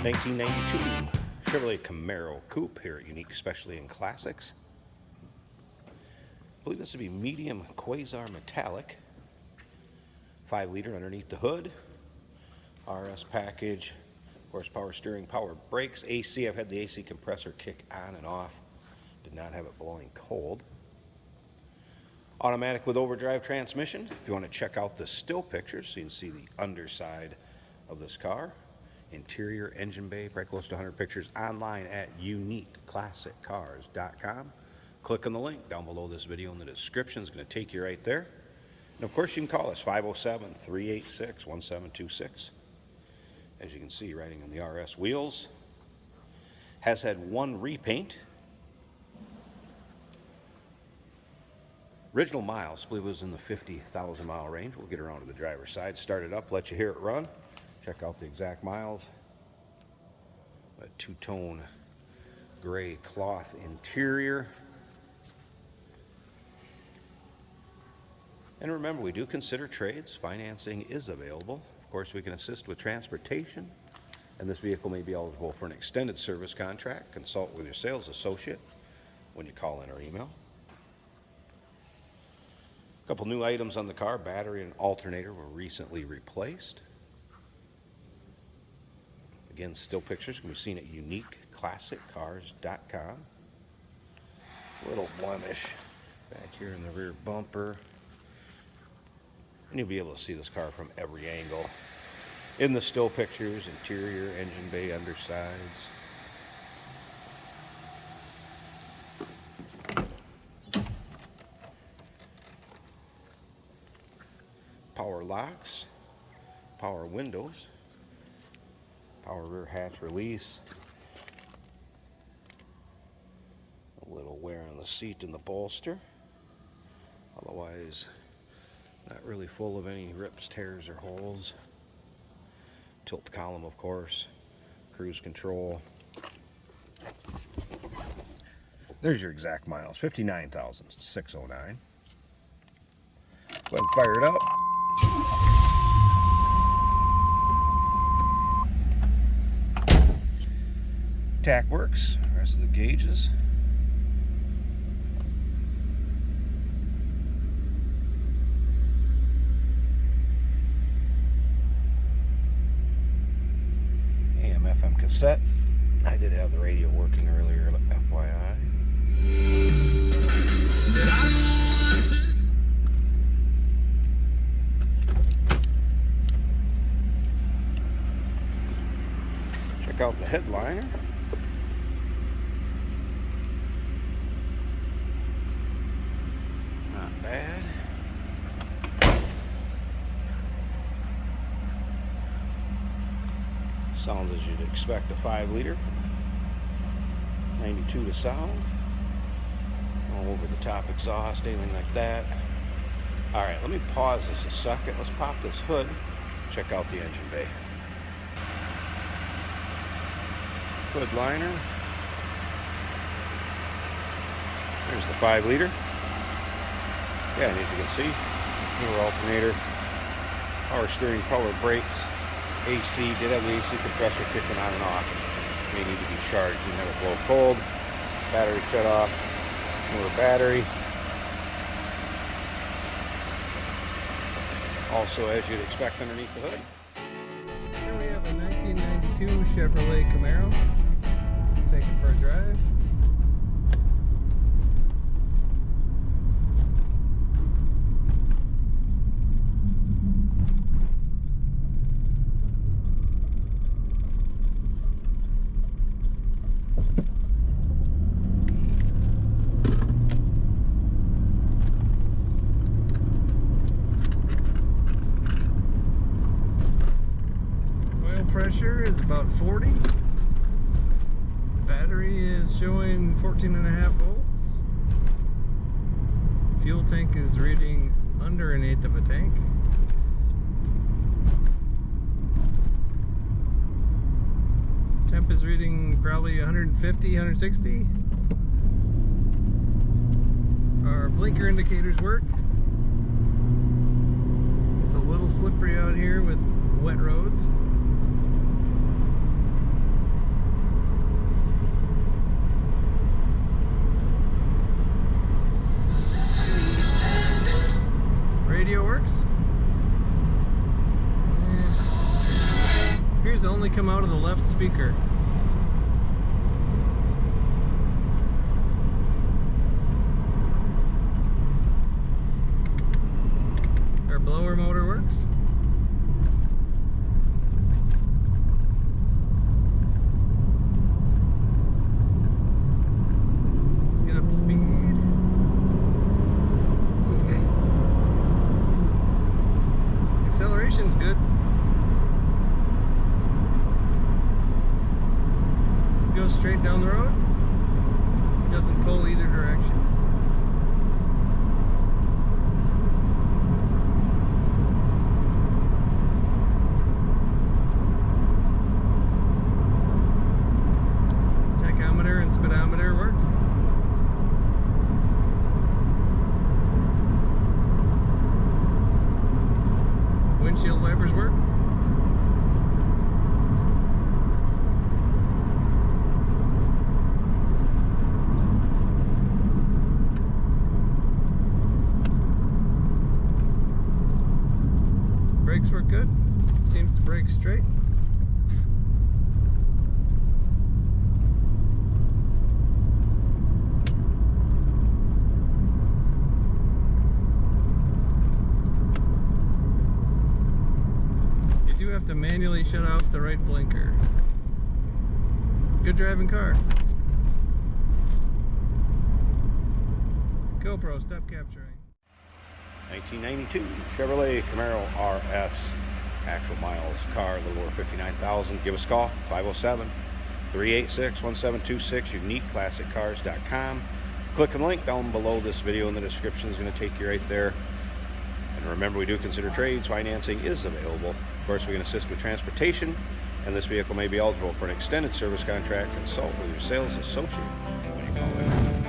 1992 Chevrolet Camaro Coupe here at Unique, especially in classics. I believe this would be medium Quasar metallic. 5-liter underneath the hood. RS package. Of course, power steering, power brakes, AC. I've had the AC compressor kick on and off. Did not have it blowing cold. Automatic with overdrive transmission. If you want to check out the still pictures so you can see the underside of this car. Interior, engine bay, probably close to 100 pictures online at uniqueclassiccars.com. Click on the link down below this video in the description. It's going to take you right there. And of course, you can call us 507-386-1726. As you can see, riding on the RS wheels. Has had one repaint. Original miles, I believe it was in the 50,000 mile range. We'll get around to the driver's side, start it up, let you hear it run. Check out the exact miles. A two-tone gray cloth interior. And remember, we do consider trades. Financing is available. Of course, we can assist with transportation. And this vehicle may be eligible for an extended service contract. Consult with your sales associate when you call in or email. A couple new items on the car. Battery and alternator were recently replaced. Again, still pictures can be seen at uniqueclassiccars.com. Little blemish back here in the rear bumper. And you'll be able to see this car from every angle. In the still pictures, interior, engine bay, undersides. Power locks, power windows. Power rear hatch release. A little wear on the seat and the bolster. Otherwise, not really full of any rips, tears, or holes. Tilt column, of course. Cruise control. There's your exact miles, 59,609. Go ahead and fire it up. Tack works, rest of the gauges. AM/FM cassette. I did have the radio working earlier, FYI. Check out the headliner. Bad. Sounds as you'd expect a 5-liter. 92 to sound. All over the top exhaust, anything like that. Alright, let me pause this a second. Let's pop this hood. Check out the engine bay. Hood liner. There's the 5-liter. Yeah, and as you can see, newer alternator, power steering, power brakes, AC, did have the AC compressor kicking on and off. May need to be charged, didn't have it blow cold. Battery shut off, newer battery. Also, as you'd expect underneath the hood. Here we have a 1992 Chevrolet Camaro. Take it for a drive. Pressure is about 40. Battery is showing 14.5 volts. Fuel tank is reading under 1/8 of a tank. Temp is reading probably 150, 160. Our blinker indicators work. It's a little slippery out here with wet roads. radio works. Appears to only come out of the left speaker. Our blower motor works. Let's get up to speed. Acceleration's good. Goes straight down the road. Doesn't pull either direction. Tachometer and speedometer work. Windshield wipers work. Brakes work good. Seems to brake straight. You do have to manually shut off the right blinker. Good driving car. GoPro, stop capturing. 1992 Chevrolet Camaro RS. Actual miles car, a little over 59,000. Give us a call, 507-386-1726, uniqueclassiccars.com. Click on the link down below this video in the description. Is going to take you right there. And remember, we do consider trades. Financing is available. Of course, we can assist with transportation, and this vehicle may be eligible for an extended service contract. Consult with your sales associate when you call in.